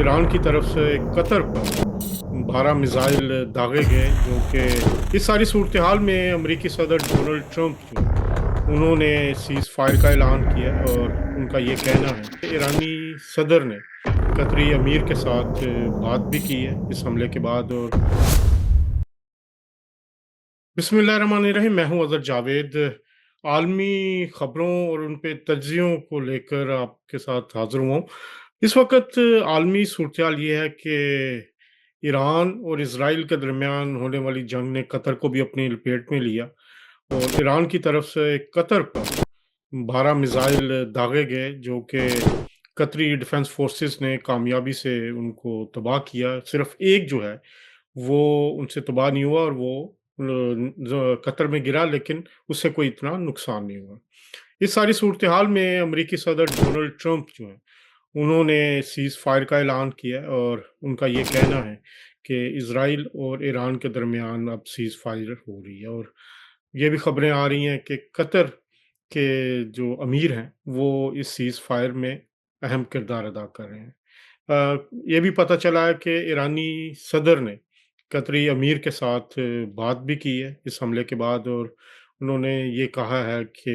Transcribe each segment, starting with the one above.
Iran की तरफ से कतर पर 12 मिसाइल दागे गए जो कि इस सारी सूरत हाल में अमेरिकी सदर डोनाल्ड ट्रंप जो है उन्होंने सीज फायर का ऐलान किया और उनका ये कहना है कि ईरानी सदर ने कतरी अमीर के साथ बात भी की है इस हमले के बाद। और बिस्मिल्लाहिर्रहमानिर्रहीम, मैं हूं अजहर जावेद। आलमी खबरों और उन पे तज्जियों को लेकर आपके साथ हाजिर हुआ हूं। इस वक्त आलमी सूरत ये है कि ईरान और इसराइल के दरमियान होने वाली जंग ने कतर को भी अपनी लपेट में लिया और ईरान की तरफ से कतर पर 12 मिसाइल दागे गए जो कि कतरी डिफेंस फोर्सेस ने कामयाबी से उनको तबाह किया। सिर्फ एक जो है वो उनसे तबाह नहीं हुआ और वो कतर में गिरा, लेकिन उससे कोई इतना नुकसान नहीं हुआ। इस सारी सूरत हाल में अमेरिकी सदर डोनाल्ड ट्रंप जो है उन्होंने सीज़ फायर का ऐलान किया और उनका ये कहना है कि इज़राइल और ईरान के दरमियान अब सीज़ फायर हो रही है। और ये भी खबरें आ रही हैं कि कतर के जो अमीर हैं, वो इस सीज़ फायर में अहम किरदार अदा कर रहे हैं। ये भी पता चला है कि ईरानी सदर ने कतरी अमीर के साथ बात भी की है इस हमले के बाद और उन्होंने ये कहा है कि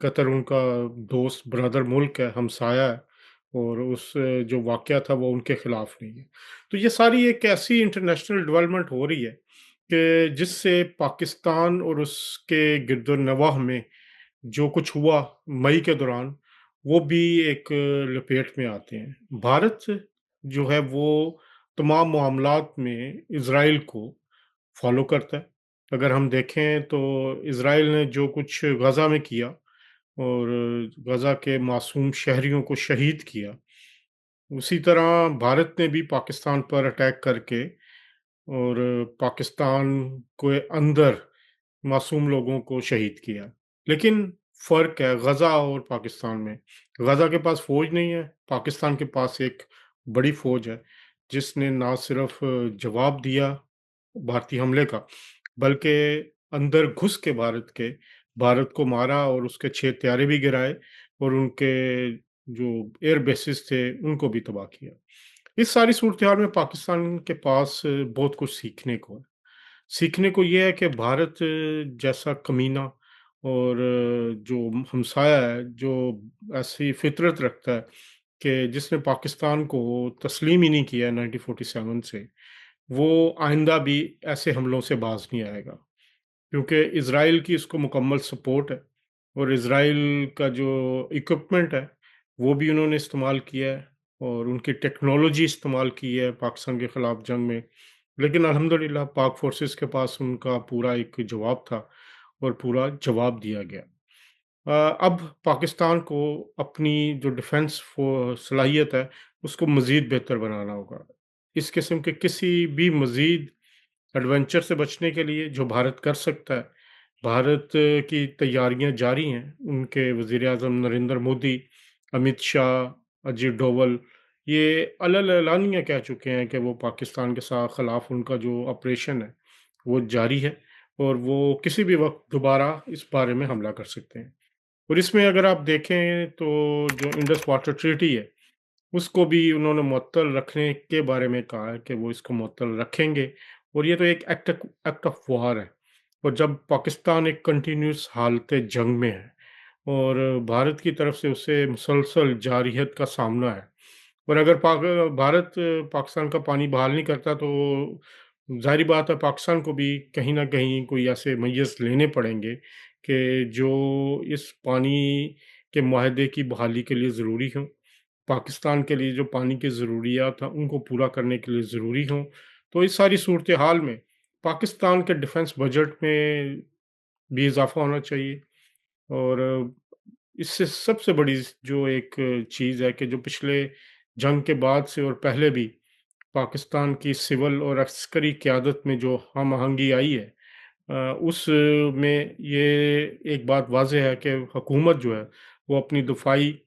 कतर उनका दोस्त ब्रदर मुल्क है, हमसाया है और उस जो वाक़या था वो उनके खिलाफ नहीं है। तो ये सारी एक ऐसी इंटरनेशनल डेवलपमेंट हो रही है कि जिससे पाकिस्तान और उसके गिरदोनवाह में जो कुछ हुआ मई के दौरान, वो भी एक लपेट में आते हैं। भारत जो है वो तमाम मामलात में इज़राइल को फ़ॉलो करता है। अगर हम देखें तो इज़राइल ने जो कुछ गज़ा में किया और गज़ा के मासूम शहरियों को शहीद किया, उसी तरह भारत ने भी पाकिस्तान पर अटैक करके और पाकिस्तान के अंदर मासूम लोगों को शहीद किया। लेकिन फ़र्क है गज़ा और पाकिस्तान में। गज़ा के पास फ़ौज नहीं है, पाकिस्तान के पास एक बड़ी फ़ौज है, जिसने ना सिर्फ़ जवाब दिया भारतीय हमले का, बल्कि अंदर घुस के भारत को मारा और उसके 6 त्यारे भी गिराए और उनके जो एयर बेसेस थे, उनको भी तबाह किया। इस सारी सूरत-हाल में पाकिस्तान के पास बहुत कुछ सीखने को है। सीखने को ये है कि भारत जैसा कमीना और जो हमसाया है, जो ऐसी फ़ितरत रखता है कि जिसने पाकिस्तान को तस्लीम ही नहीं किया 1947 से, वो आइंदा भी ऐसे हमलों से बाज़ नहीं आएगा। क्योंकि इज़राइल की इसको मुकम्मल सपोर्ट है और इज़राइल का जो इक्विपमेंट है, वो भी उन्होंने इस्तेमाल किया है और उनकी टेक्नोलॉजी इस्तेमाल की है पाकिस्तान के ख़िलाफ़ जंग में। लेकिन अल्हम्दुलिल्लाह पाक फ़ोर्सेस के पास उनका पूरा एक जवाब था और पूरा जवाब दिया गया। अब पाकिस्तान को अपनी जो डिफेंस सलाहियत है, उसको मज़ीद बेहतर बनाना होगा। इस किस्म के किसी भी मज़ीद एडवेंचर से बचने के लिए जो भारत कर सकता है, भारत की तैयारियां जारी हैं। उनके वज़ीर आज़म नरेंद्र मोदी, अमित शाह, अजीत डोवल ये अलल-एलानिया कह चुके हैं कि वो पाकिस्तान के खिलाफ उनका जो ऑपरेशन है, वो जारी है और वो किसी भी वक़्त दोबारा इस बारे में हमला कर सकते हैं। और इसमें अगर आप देखें तो जो इंडस वाटर ट्रीटी है, उसको भी उन्होंने मुअत्तल रखने के बारे में कहा है कि वो इसको मुअत्तल रखेंगे और ये तो एक एक्ट ऑफ वॉर है। और जब पाकिस्तान एक कंटिन्यूअस हालत जंग में है और भारत की तरफ से उसे मुसलसल जारहियत का सामना है और अगर भारत पाकिस्तान का पानी बहाल नहीं करता तो ज़ाहिर बात है पाकिस्तान को भी कहीं न कहीं कोई ऐसे मेजर्स लेने पड़ेंगे कि जो इस पानी के मुआहदे की बहाली के लिए ज़रूरी हों। पाकिस्तान के लिए जो पानी की ज़रूरियात हैं, उनको पूरा करने के लिए ज़रूरी हों। तो इस सारी सूरत-ए-हाल में पाकिस्तान के डिफेंस बजट में भी इज़ाफ़ा होना चाहिए और इससे सबसे बड़ी जो एक चीज़ है कि जो पिछले जंग के बाद से और पहले भी पाकिस्तान की सिविल और अस्करी क़यादत में जो हम-आहंगी आई है, उस में ये एक बात वाज़ेह है कि हुकूमत जो है, वो अपनी दफ़ाई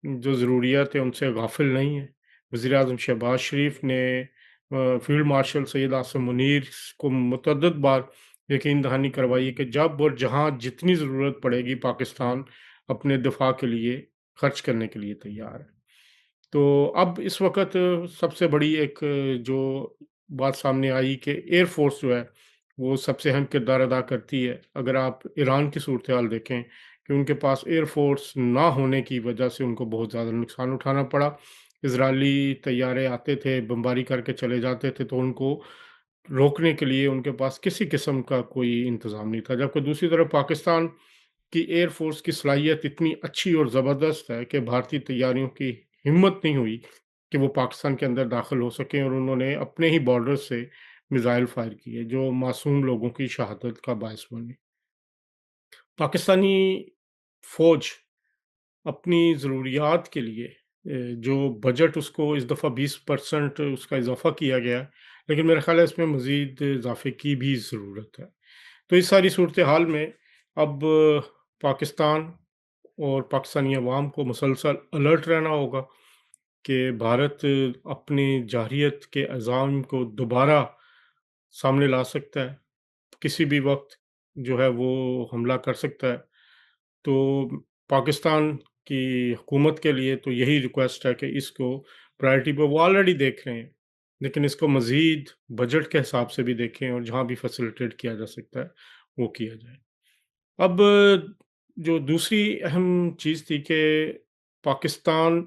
जो ज़रूरियात है, उनसे गाफ़िल नहीं है। वज़ीर-ए-आज़म शहबाज़ शरीफ़ ने फ़ील्ड मार्शल सैयद आसिम मुनीर को मुतअद्दिद बार यकीन दहानी करवाई है कि जब और जहाँ जितनी ज़रूरत पड़ेगी, पाकिस्तान अपने दिफ़ा के लिए खर्च करने के लिए तैयार है। तो अब इस वक़्त सबसे बड़ी एक जो बात सामने आई कि एयर फ़ोर्स जो है, वो सबसे अहम किरदार अदा करती है। अगर आप ईरान की सूरत-हाल देखें कि उनके पास एयर फ़ोर्स ना होने की वजह से उनको बहुत ज़्यादा नुकसान उठाना पड़ा। इज़रायली तैयारे आते थे, बमबारी करके चले जाते थे, तो उनको रोकने के लिए उनके पास किसी किस्म का कोई इंतज़ाम नहीं था। जबकि दूसरी तरफ पाकिस्तान की एयर फ़ोर्स की सलाहियत इतनी अच्छी और ज़बरदस्त है कि भारतीय तैयारियों की हिम्मत नहीं हुई कि वो पाकिस्तान के अंदर दाखिल हो सकें और उन्होंने अपने ही बॉर्डर से मिज़ाइल फ़ायर किए, जो मासूम लोगों की शहादत का बायस बने। पाकिस्तानी फ़ौज अपनी ज़रूरियात के लिए जो बजट उसको इस दफ़ा 20% उसका इज़ाफ़ा किया गया है, लेकिन मेरा ख़्याल है इसमें मज़ीद इज़ाफ़े की भी ज़रूरत है। तो इस सारी सूरत-हाल में अब पाकिस्तान और पाकिस्तानी अवाम को मुसलसल अलर्ट रहना होगा कि भारत अपनी जारहियत के अज़ाम को दोबारा सामने ला सकता है। किसी भी वक़्त जो है वो हमला कर सकता है। तो पाकिस्तान की हुकूमत के लिए तो यही रिक्वेस्ट है कि इसको प्रायोरिटी पे वो ऑलरेडी देख रहे हैं, लेकिन इसको मज़ीद बजट के हिसाब से भी देखें और जहाँ भी फैसिलिटेट किया जा सकता है, वो किया जाए। अब जो दूसरी अहम चीज़ थी कि पाकिस्तान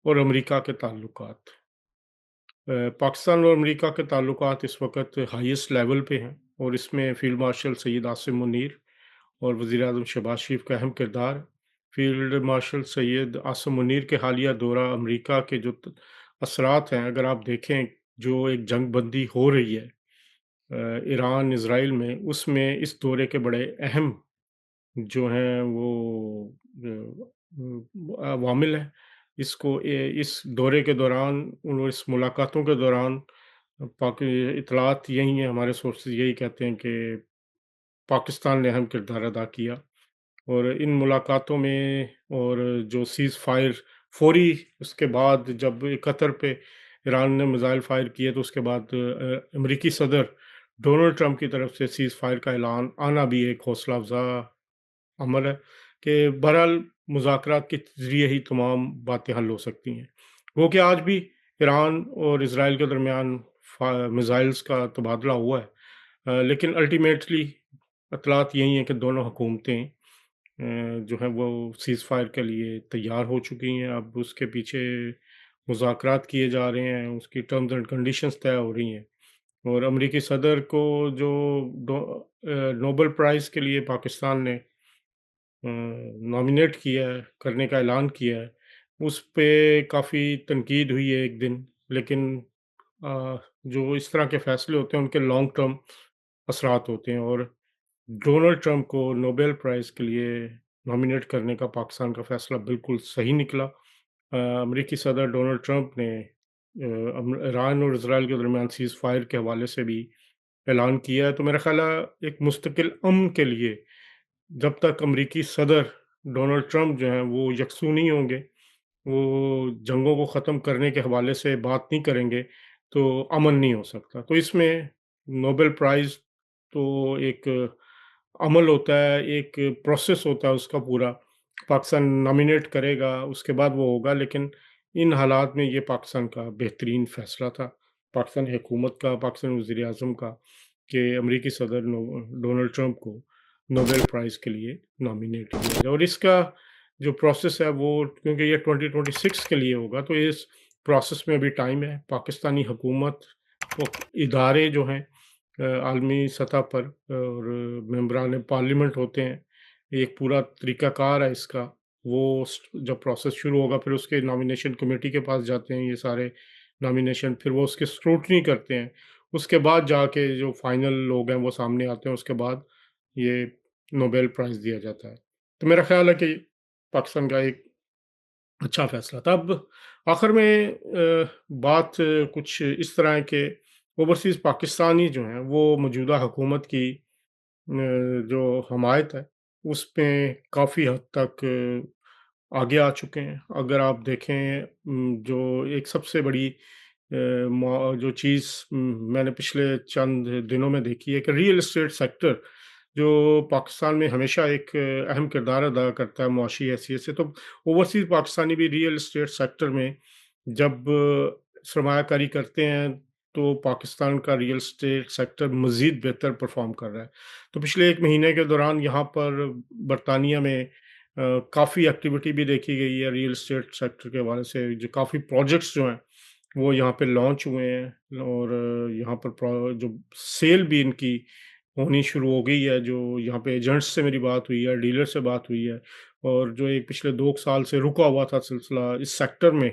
और अमेरिका के ताल्लुकात। पाकिस्तान और अमेरिका के ताल्लुकात इस वक़्त हाईएस्ट लेवल पे हैं और इसमें फ़ील्ड मार्शल सैयद आसिम मुनीर और वज़ीर-ए-आज़म शहबाज शरीफ का अहम किरदार। फ़ील्ड मार्शल सैयद आसिम मुनीर के हालिया दौरा अमेरिका के जो असरात हैं, अगर आप देखें जो एक जंग बंदी हो रही है ईरान इसराइल में, उसमें इस दौरे के बड़े अहम जो हैं वो अवामिल हैं। इस दौरे के दौरान इस मुलाकातों के दौरान पाकि इत्तलात यही हैं, हमारे सोर्सेज़ यही कहते हैं कि पाकिस्तान ने अहम किरदार अदा किया और इन मुलाकातों में और जो सीज़ फायर फ़ौरी उसके बाद जब कतर पे ईरान ने मिज़ाइल फ़ायर किए तो उसके बाद अमेरिकी सदर डोनाल्ड ट्रंप की तरफ से सीज़ फायर का ऐलान आना भी एक हौसला अफ़ज़ा अमल है कि बहरहाल मुज़ाकरात के ज़रिए ही तमाम बातें हल हो सकती हैं। वो कि आज भी ईरान और इज़राइल के दरमियान मिज़ाइल्स का तबादला हुआ है। लेकिन अल्टीमेटली इत्तलात यही हैं कि दोनों हुकूमतें जो हैं वो सीज़ फायर के लिए तैयार हो चुकी हैं। अब उसके पीछे मुज़ाकरात किए जा रहे हैं, उसकी टर्म्स एंड कंडीशंस तय हो रही हैं और अमेरिकी सदर को जो नोबेल प्राइज़ के लिए पाकिस्तान ने नॉमिनेट किया है, करने का ऐलान किया है, उस पे काफ़ी तनकीद हुई है एक दिन, लेकिन जो इस तरह के फ़ैसले होते हैं, उनके लॉन्ग टर्म असरात होते हैं और डोनाल्ड ट्रंप को नोबेल प्राइज़ के लिए नॉमिनेट करने का पाकिस्तान का फ़ैसला बिल्कुल सही निकला। अमेरिकी सदर डोनाल्ड ट्रंप ने ईरान और इज़राइल के दरमियान सीज़ फायर के हवाले से भी ऐलान किया है, तो मेरा ख़्याल है एक मुस्तकिल अमन के लिए जब तक अमेरिकी सदर डोनाल्ड ट्रंप जो हैं वो यकसू नहीं होंगे, वो जंगों को ख़त्म करने के हवाले से बात नहीं करेंगे, तो अमन नहीं हो सकता। तो इसमें नोबेल प्राइज़ तो एक अमल होता है, एक प्रोसेस होता है उसका पूरा। पाकिस्तान नॉमिनेट करेगा, उसके बाद वो होगा, लेकिन इन हालात में ये पाकिस्तान का बेहतरीन फ़ैसला था। पाकिस्तानी हुकूमत का, पाकिस्तानी वज़ीर-ए-आज़म का कि अमेरिकी सदर डोनाल्ड ट्रंप को नोबेल प्राइज़ के लिए नॉमिनेट किया जाए और इसका जो प्रोसेस है वो क्योंकि ये 2026 के लिए होगा, तो इस प्रोसेस में अभी टाइम है। पाकिस्तानी हुकूमत और इदारे जो हैं आलमी सतह पर और मेंबरान पार्लियामेंट होते हैं, एक पूरा तरीक़ाकार है इसका। वो जब प्रोसेस शुरू होगा फिर उसके नॉमिनेशन कमेटी के पास जाते हैं ये सारे नॉमिनेशन, फिर वो उसकी स्क्रूटनी करते हैं। उसके बाद जाके जो फाइनल लोग हैं वो सामने आते हैं, उसके बाद ये नोबेल प्राइज़ दिया जाता है। तो मेरा ख़्याल है कि पाकिस्तान का एक अच्छा फ़ैसला था। अब आखिर में बात कुछ इस तरह है कि ओवरसीज़ पाकिस्तानी जो हैं वो मौजूदा हुकूमत की जो हमायत है, उसपे काफ़ी हद तक आगे आ चुके हैं। अगर आप देखें जो एक सबसे बड़ी जो चीज़ मैंने पिछले चंद दिनों में देखी है कि रियल एस्टेट सेक्टर जो पाकिस्तान में हमेशा एक अहम किरदार अदा करता है मुआशी हैसियत से, तो ओवरसीज़ पाकिस्तानी भी रियल एस्टेट सेक्टर में جب سرمایہ کاری کرتے ہیں تو پاکستان کا ریئل اسٹیٹ سیکٹر مزید بہتر پرفارم کر رہا ہے۔ تو پچھلے 1 مہینے کے دوران یہاں پر برطانیہ میں کافی ایکٹیویٹی بھی دیکھی گئی ہے ریئل اسٹیٹ سیکٹر کے حوالے سے، جو کافی پروجیکٹس جو ہیں وہ یہاں پہ لانچ ہوئے ہیں، اور یہاں پر جو سیل بھی ان کی ہونی شروع ہو گئی ہے، جو یہاں پہ ایجنٹس سے میری بات ہوئی ہے، ڈیلر سے بات ہوئی ہے، اور جو ایک پچھلے 2 سال سے رکا ہوا تھا سلسلہ اس سیکٹر میں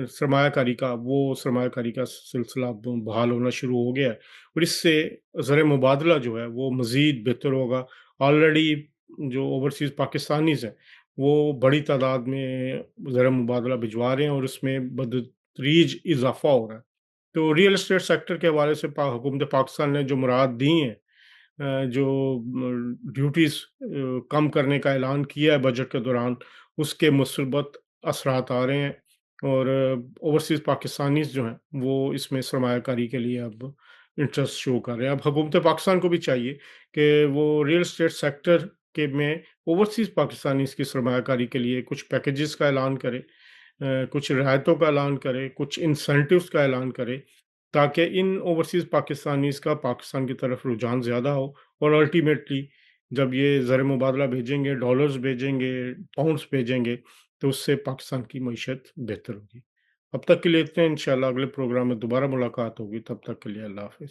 سرمایہ کاری کا، وہ سرمایہ کاری کا سلسلہ اب بحال ہونا شروع ہو گیا ہے، اور اس سے زر مبادلہ جو ہے وہ مزید بہتر ہوگا۔ آلریڈی جو اوورسیز پاکستانیز ہیں وہ بڑی تعداد میں زر مبادلہ بھجوا رہے ہیں، اور اس میں بدتریج اضافہ ہو رہا ہے۔ تو ریئل اسٹیٹ سیکٹر کے حوالے سے حکومت پاکستان نے جو مراد دی ہیں، جو ڈیوٹیز کم کرنے کا اعلان کیا ہے بجٹ کے دوران، اس کے مثبت اثرات آ رہے ہیں، اور اوورسیز پاکستانیز جو ہیں وہ اس میں سرمایہ کاری کے لیے اب انٹرسٹ شو کر رہے ہیں۔ اب حکومت پاکستان کو بھی چاہیے کہ وہ ریئل اسٹیٹ سیکٹر کے میں اوورسیز پاکستانیز کی سرمایہ کاری کے لیے کچھ پیکیجز کا اعلان کرے، کچھ رعایتوں کا اعلان کرے، کچھ انسینٹیوز کا اعلان کرے، تاکہ ان اوورسیز پاکستانیز کا پاکستان کی طرف رجحان زیادہ ہو، اور الٹیمیٹلی جب یہ زر مبادلہ بھیجیں گے، ڈالرز بھیجیں گے، پاؤنڈز بھیجیں گے، تو اس سے پاکستان کی معیشت بہتر ہوگی۔ اب تک کے لیے اتنے، انشاءاللہ اگلے پروگرام میں دوبارہ ملاقات ہوگی، تب تک کے لیے اللہ حافظ۔